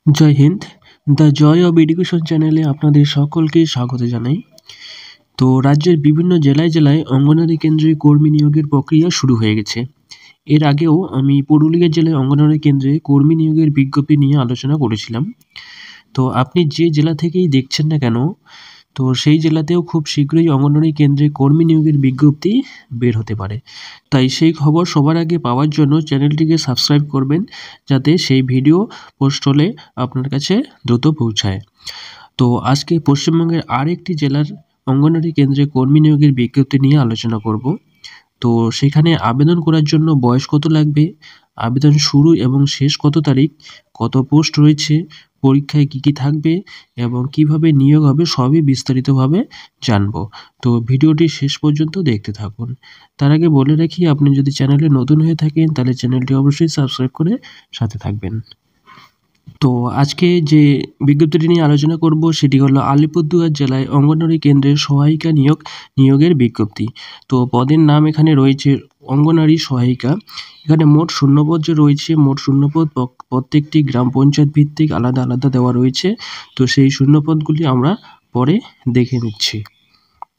জয় হিন্দ। The joy of education চ্যানেলে আপনাদের সকলকে স্বাগত জানাই। তো রাজ্যের বিভিন্ন জেলায় জেলায় অঙ্গনওয়াড়ি কেন্দ্রে কর্মী নিয়োগের প্রক্রিয়া শুরু হয়ে গেছে। এর আগেও আমি পুরুলিয়া জেলায় অঙ্গনওয়াড়ি কেন্দ্রে কর্মী নিয়োগের বিজ্ঞপ্তি নিয়ে আলোচনা করেছিলাম। তো আপনি যে জেলা থেকেই দেখছেন না কেন, তো সেই জেলাতেও খুব শীঘ্রই অঙ্গনওয়াড়ি কেন্দ্রে কর্মী নিয়োগের বিজ্ঞপ্তি বের হতে পারে। তাই সেই খবর সবার আগে পাওয়ার জন্য চ্যানেলটিকে সাবস্ক্রাইব করবেন, যাতে সেই ভিডিও পোস্ট হলে আপনার কাছে দ্রুত পৌঁছায়। তো আজকে পশ্চিমবঙ্গের আরেকটি জেলার অঙ্গনওয়াড়ি কেন্দ্রে কর্মী নিয়োগের বিজ্ঞপ্তি নিয়ে আলোচনা করব। তো সেখানে আবেদন করার জন্য বয়স কত লাগবে, আবেদন শুরু এবং শেষ কত তারিখ, কত পোস্ট রয়েছে, পরীক্ষায় কী কী থাকবে এবং কিভাবে নিয়োগ হবে সবই বিস্তারিতভাবে জানবো। তো ভিডিওটি শেষ পর্যন্ত দেখতে থাকুন। তার আগে বলে রাখি, আপনি যদি চ্যানেলে নতুন হয়ে থাকেন তাহলে চ্যানেলটি অবশ্যই সাবস্ক্রাইব করে সাথে থাকবেন। তো আজকে যে বিজ্ঞপ্তিটি নিয়ে আলোচনা করব সেটি হলো আলিপুরদুয়ার জেলায় অঙ্গনওয়াড়ি কেন্দ্রের সহায়িকা নিয়োগের বিজ্ঞপ্তি। তো পদের নাম এখানে রয়েছে অঙ্গনওয়াড়ি সহায়িকা। এখানে মোট শূন্যপদ যে রয়েছে, মোট শূন্যপদ প্রত্যেকটি গ্রাম পঞ্চায়েত ভিত্তিক আলাদা আলাদা দেওয়া রয়েছে। তো সেই শূন্যপদগুলি আমরা পরে দেখে নিচ্ছি।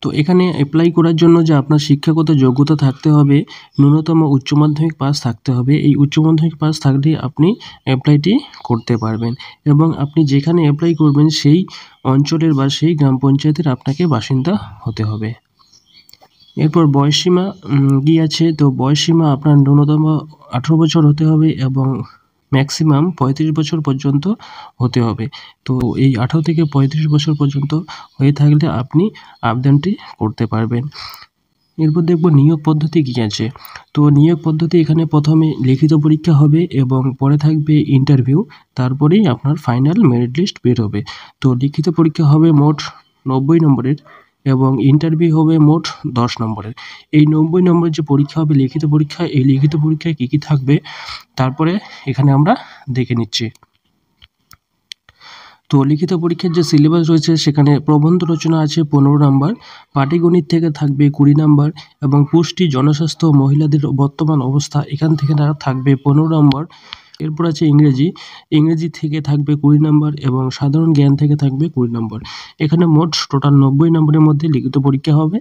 তো এখানে অ্যাপ্লাই করার জন্য যে আপনার শিক্ষাগত যোগ্যতা থাকতে হবে, ন্যূনতম উচ্চ মাধ্যমিক পাস থাকতে হবে। এই উচ্চ মাধ্যমিক পাস থাকলে আপনি অ্যাপ্লাইটি করতে পারবেন এবং আপনি যেখানে অ্যাপ্লাই করবেন সেই অঞ্চলের বা সেই গ্রাম পঞ্চায়েতের আপনাকে বাসিন্দা হতে হবে। এরপর বয়সসীমা কি আছে, তো বয়সসীমা আপনার ন্যূনতম 18 বছর হতে হবে এবং ম্যাক্সিমাম 35 বছর পর্যন্ত হতে হবে। তো এই 18 থেকে 35 বছর পর্যন্ত হয়ে থাকলে আপনি আবেদনটি করতে পারবেন। এরপর দেখব নিয়োগ পদ্ধতি কী আছে। তো নিয়োগ পদ্ধতি এখানে প্রথমে লিখিত পরীক্ষা হবে এবং পরে থাকবে ইন্টারভিউ, তারপরেই আপনার ফাইনাল মেরিট লিস্ট বের হবে। তো লিখিত পরীক্ষা হবে মোট 90 নম্বরের এবং ইন্টারভিউ হবে মোট 10 নম্বরের। এই 90 নম্বরের যে পরীক্ষা হবে লিখিত পরীক্ষা, এই লিখিত পরীক্ষায় কী কী থাকবে তারপরে এখানে আমরা দেখে নিচ্ছি। তো লিখিত পরীক্ষার যে সিলেবাস রয়েছে সেখানে প্রবন্ধ রচনা আছে 15 নম্বর, পাটিগণিত থেকে থাকবে 20 নম্বর এবং পুষ্টি, জনস্বাস্থ্য, মহিলাদের বর্তমান অবস্থা এখান থেকে থাকবে 15 নম্বর। এরপর আছে ইংরেজি থেকে থাকবে 20 নম্বর এবং সাধারণ জ্ঞান থেকে থাকবে 20 নম্বর। এখানে মোট টোটাল 90 নম্বরের মধ্যে লিখিত পরীক্ষা হবে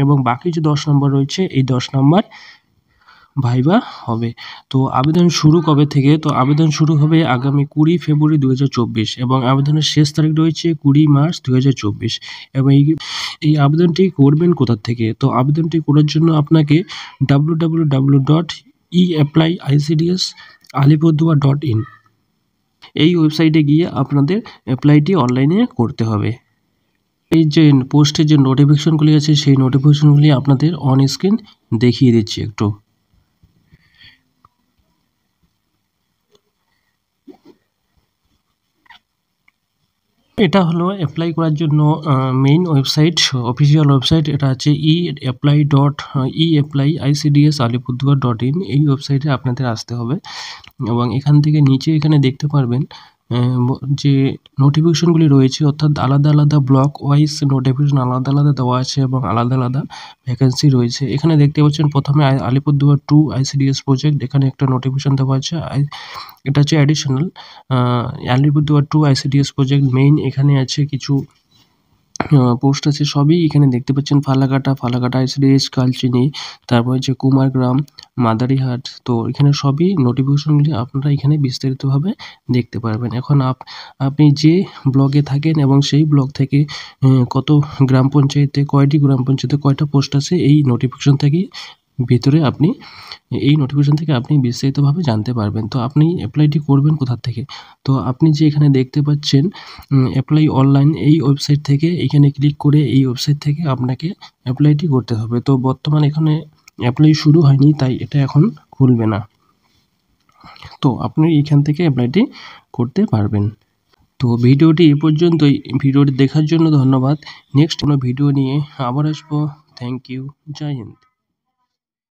এবং বাকি যে 10 নম্বর রয়েছে এই 10 নম্বর ভাইভা হবে। তো আবেদন শুরু কবে থেকে, তো আবেদন শুরু হবে আগামী 20 ফেব্রুয়ারি 2024 এবং আবেদনের শেষ তারিখ রয়েছে 20 মার্চ 2024 এবং এই আবেদনটি করবেন কোথা থেকে, তো আবেদনটি করার জন্য আপনাকে www.eapplyicds.alipurduar.in এই ওয়েবসাইটে গিয়ে আপনাদের অ্যাপ্লাইটি অনলাইনে করতে হবে। এই যে পোস্টের যে নোটিফিকেশনগুলি আছে সেই নোটিফিকেশনগুলি আপনাদের অন স্ক্রিন দেখিয়ে দিচ্ছি একটু। এটা হলো অ্যাপ্লাই করার জন্য মেইন ওয়েবসাইট, অফিসিয়াল ওয়েবসাইট। এটা আছে eapplyicds.alipurduar.in। এই ওয়েবসাইটে আপনাদের আসতে হবে এবং এখান থেকে নিচে এখানে দেখতে পারবেন যে নোটিফিকেশনগুলি রয়েছে, অর্থাৎ আলাদা আলাদা ব্লক ওয়াইজ নোটিফিকেশন আলাদা আলাদা দেওয়া আছে এবং আলাদা আলাদা ভ্যাকেন্সি রয়েছে। এখানে দেখতে পাচ্ছেন প্রথমে আলিপুরদুয়ার 2 ICDS প্রজেক্ট, এখানে একটা নোটিফিকেশন দেওয়া আছে। এটা হচ্ছে additional Alipurduar 2 ICDS project main. এখানে আছে কিছু পোস্ট আছে, সবই এখানে দেখতে পাচ্ছেন। ফালাকাটা ICDS, কালচিনি, তারপর হচ্ছে কুমারগ্রাম, মাদারিহাট। তো এখানে সবই নোটিফিকেশনগুলি আপনারা এখানে বিস্তারিতভাবে দেখতে পারবেন। এখন আপনি যে ব্লকে থাকেন এবং সেই ব্লক থেকে কত গ্রাম পঞ্চায়েতে, কয়টি গ্রাম পঞ্চায়েতে কয়টা পোস্ট আছে, এই নোটিফিকেশন থেকেই ভিতরে আপনি এই নোটিফিকেশন থেকে আপনি বিস্তারিতভাবে জানতে পারবেন। তো আপনি অ্যাপ্লাইটি করবেন কোথা থেকে, তো আপনি যে এখানে দেখতে পাচ্ছেন অ্যাপ্লাই অনলাইন, এই ওয়েবসাইট থেকে এখানে ক্লিক করে এই ওয়েবসাইট থেকে আপনাকে অ্যাপ্লাইটি করতে হবে। তো বর্তমানে এখানে অ্যাপ্লাই শুরু হয়নি তাই এটা এখন খুলবে না। তো আপনি এখান থেকে অ্যাপ্লাইটি করতে পারবেন। তো ভিডিওটি এই পর্যন্তই। ভিডিওটি দেখার জন্য ধন্যবাদ। নেক্সট কোনো ভিডিও নিয়ে আবার আসবো। Thank you. জয় হিন্দ।